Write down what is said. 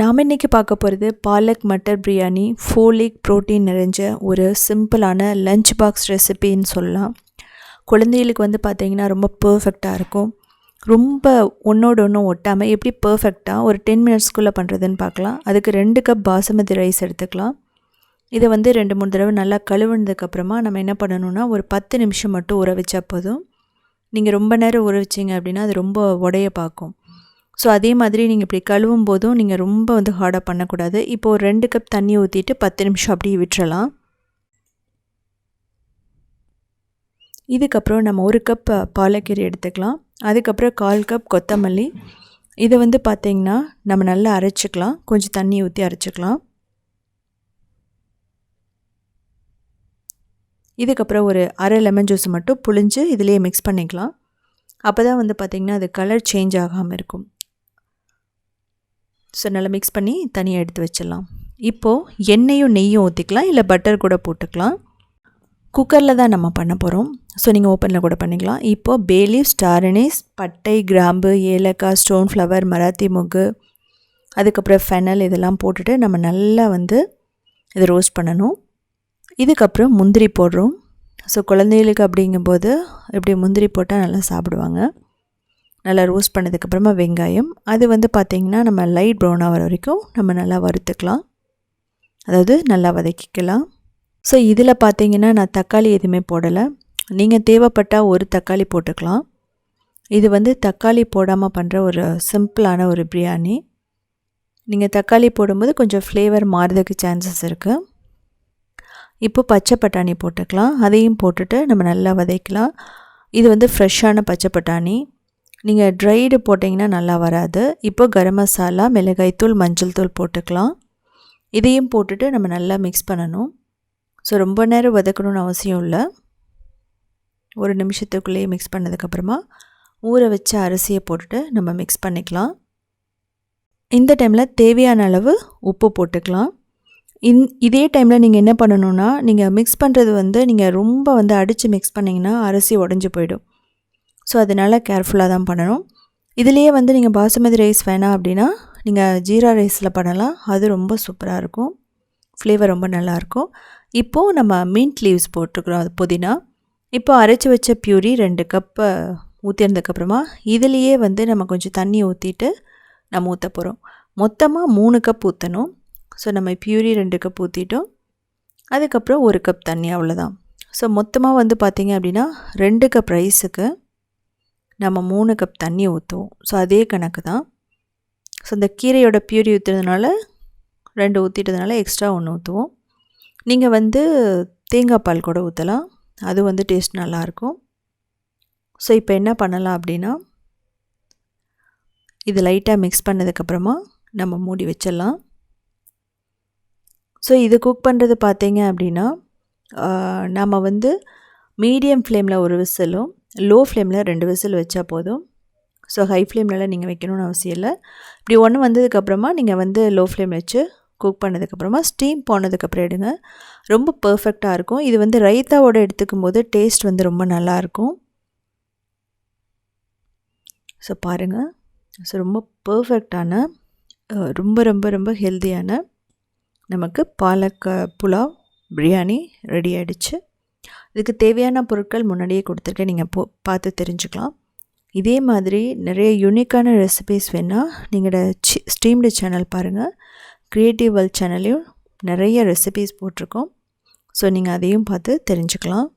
நாம் இன்றைக்கி பார்க்க போகிறது பாலக் மட்டர் பிரியாணி ஃபோலிக் ப்ரோட்டீன் நிறைஞ்ச ஒரு சிம்பிளான லஞ்ச் பாக்ஸ் ரெசிபின்னு சொல்லலாம். குழந்தைகளுக்கு வந்து பார்த்திங்கன்னா ரொம்ப பர்ஃபெக்டாக இருக்கும். ரொம்ப ஒன்றோடு ஒன்று ஒட்டாமல் எப்படி பர்ஃபெக்டாக ஒரு 10 மினிட்ஸ்க்குள்ளே பண்ணுறதுன்னு பார்க்கலாம். அதுக்கு 2 கப் பாசுமதி ரைஸ் எடுத்துக்கலாம். இதை வந்து 2-3 தடவை நல்லா கழுவுனதுக்கப்புறமா நம்ம என்ன பண்ணணுன்னா ஒரு 10 நிமிஷம் மட்டும் ஊற வச்சா போதும். நீங்கள் ரொம்ப நேரம் ஊற வச்சிங்க அப்படின்னா அது ரொம்ப உடைய பார்க்கும். ஸோ அதே மாதிரி நீங்கள் இப்படி கழுவும் போதும் நீங்கள் ரொம்ப வந்து ஹார்டாக பண்ணக்கூடாது. இப்போது ஒரு 2 கப் தண்ணி ஊற்றிட்டு 10 நிமிஷம் அப்படியே விட்டுறலாம். இதுக்கப்புறம் நம்ம 1 கப் பாலக்கீரை எடுத்துக்கலாம். அதுக்கப்புறம் 1/4 கப் கொத்தமல்லி. இதை வந்து பார்த்திங்கன்னா நம்ம நல்லா அரைச்சிக்கலாம். கொஞ்சம் தண்ணி ஊற்றி அரைச்சிக்கலாம். இதுக்கப்புறம் ஒரு அரை லெமன் ஜூஸ் மட்டும் புழிஞ்சு இதிலே மிக்ஸ் பண்ணிக்கலாம். அப்போ தான் வந்து பார்த்திங்கன்னா அது கலர் சேஞ்ச் ஆகாமல் இருக்கும். ஸோ நல்லா மிக்ஸ் பண்ணி தனியாக எடுத்து வச்சிடலாம். இப்போது எண்ணெயும் நெய்யும் ஊற்றிக்கலாம், இல்லை பட்டர் கூட போட்டுக்கலாம். குக்கரில் தான் நம்ம பண்ண போகிறோம். ஸோ நீங்கள் ஓப்பனில் கூட பண்ணிக்கலாம். இப்போது பே லீஃப், ஸ்டார் அனீஸ், பட்டை, கிராம்பு, ஏலக்காய், ஸ்டோன் ஃப்ளவர், மராத்தி மொக்கு, அதுக்கப்புறம் ஃபெனல் இதெல்லாம் போட்டுட்டு நம்ம நல்லா வந்து இதை ரோஸ்ட் பண்ணணும். இதுக்கப்புறம் முந்திரி போடுறோம். ஸோ குழந்தைகளுக்கு அப்படிங்கும்போது இப்படி முந்திரி போட்டால் நல்லா சாப்பிடுவாங்க. நல்லா ரோஸ்ட் பண்ணதுக்கப்புறமா வெங்காயம், அது வந்து பார்த்திங்கன்னா நம்ம லைட் ப்ரௌன் ஆகிற வரைக்கும் நம்ம நல்லா வறுத்துக்கலாம், அதாவது நல்லா வதக்கிக்கலாம். ஸோ இதில் பார்த்திங்கன்னா நான் தக்காளி எதுவுமே போடலை. நீங்கள் தேவைப்பட்டால் ஒரு தக்காளி போட்டுக்கலாம். இது வந்து தக்காளி போடாமல் பண்ணுற ஒரு சிம்பிளான ஒரு பிரியாணி. நீங்கள் தக்காளி போடும்போது கொஞ்சம் ஃப்ளேவர் மாறுறதுக்கு சான்சஸ் இருக்குது. இப்போ பச்சை பட்டாணி போட்டுக்கலாம். அதையும் போட்டுட்டு நம்ம நல்லா வதக்கலாம். இது வந்து ஃப்ரெஷ்ஷான பச்சை பட்டாணி. நீங்கள் ட்ரைடு போட்டிங்கன்னா நல்லா வராது. இப்போ கரம் மசாலா, மிளகாய்த்தூள், மஞ்சள் தூள் போட்டுக்கலாம். இதையும் போட்டுட்டு நம்ம நல்லா மிக்ஸ் பண்ணணும். ஸோ ரொம்ப நேரம் வதக்கணும்னு அவசியம் இல்லை. ஒரு நிமிஷத்துக்குள்ளேயே மிக்ஸ் பண்ணதுக்கப்புறமா ஊற வச்ச அரிசியை போட்டுட்டு நம்ம மிக்ஸ் பண்ணிக்கலாம். இந்த டைமில் தேவையான அளவு உப்பு போட்டுக்கலாம். இதே டைமில் நீங்கள் என்ன பண்ணணுன்னா, நீங்கள் மிக்ஸ் பண்ணுறது வந்து நீங்கள் ரொம்ப வந்து அடித்து மிக்ஸ் பண்ணிங்கன்னா அரிசி உடஞ்சி போயிடும். ஸோ அதனால் கேர்ஃபுல்லாக தான் பண்ணணும். இதிலேயே வந்து நீங்கள் பாசுமதி ரைஸ் வேணாம் அப்படின்னா நீங்கள் ஜீரா ரைஸில் பண்ணலாம். அது ரொம்ப சூப்பராக இருக்கும், ஃப்ளேவர் ரொம்ப நல்லாயிருக்கும். இப்போது நம்ம மின்ட் லீவ்ஸ் போட்டுக்கிறோம், அது புதினா. இப்போ அரைச்சி வச்ச பியூரி 2 கப்பு ஊற்றிருந்ததுக்கப்புறமா இதுலேயே வந்து நம்ம கொஞ்சம் தண்ணி ஊற்றிட்டு நம்ம ஊற்ற போகிறோம். மொத்தமாக 3 கப் ஊற்றணும். ஸோ நம்ம பியூரி 2 கப் ஊற்றிட்டோம். அதுக்கப்புறம் 1 கப் தண்ணி, அவ்வளோதான். ஸோ மொத்தமாக வந்து பார்த்திங்க அப்படின்னா 2 கப் ரைஸுக்கு நம்ம 3 கப் தண்ணி ஊற்றுவோம். ஸோ அதே கணக்கு தான். ஸோ இந்த கீரையோட பியூரி ஊற்றுறதுனால 2 ஊற்றிட்டதுனால எக்ஸ்ட்ரா 1 ஊற்றுவோம். நீங்கள் வந்து தேங்காய் பால் கூட ஊற்றலாம், அது வந்து டேஸ்ட் நல்லாயிருக்கும். ஸோ இப்போ என்ன பண்ணலாம் அப்படின்னா, இது லைட்டாக மிக்ஸ் பண்ணதுக்கப்புறமா நம்ம மூடி வச்சிடலாம். ஸோ இது குக் பண்ணுறது பார்த்திங்க அப்படின்னா நம்ம வந்து மீடியம் ஃப்ளேமில் 1 விசிலும், லோ ஃப்ளேமில் 2 விசில் வச்சா போதும். ஸோ ஹை ஃப்ளேம்லலாம் நீங்கள் வைக்கணும்னு அவசியம் இல்லை. இப்படி ஒன்று வந்ததுக்கப்புறமா நீங்கள் வந்து லோ ஃப்ளேம் வச்சு குக் பண்ணதுக்கப்புறமா ஸ்டீம் போனதுக்கப்புறம் எடுங்க. ரொம்ப பர்ஃபெக்டாக இருக்கும். இது வந்து ரைத்தாவோடு எடுத்துக்கும் போது டேஸ்ட் வந்து ரொம்ப நல்லாயிருக்கும். ஸோ பாருங்கள், ஸோ ரொம்ப பர்ஃபெக்டான ரொம்ப ரொம்ப ரொம்ப ஹெல்த்தியான நமக்கு பாலக் புலாவ் பிரியாணி ரெடி ஆகிடுச்சு. இதுக்கு தேவையான பொருட்கள் முன்னாடியே கொடுத்துருக்கேன், நீங்கள் பார்த்து தெரிஞ்சுக்கலாம். இதே மாதிரி நிறைய யூனிக்கான ரெசிபீஸ் வேணால் நீங்கள் ஸ்ட்ரீம்டு சேனல் பாருங்கள். க்ரியேட்டிவ் வேர்ல்ட் சேனல்லையும் நிறைய ரெசிபீஸ் போட்டிருக்கோம். ஸோ நீங்கள் அதையும் பார்த்து தெரிஞ்சுக்கலாம்.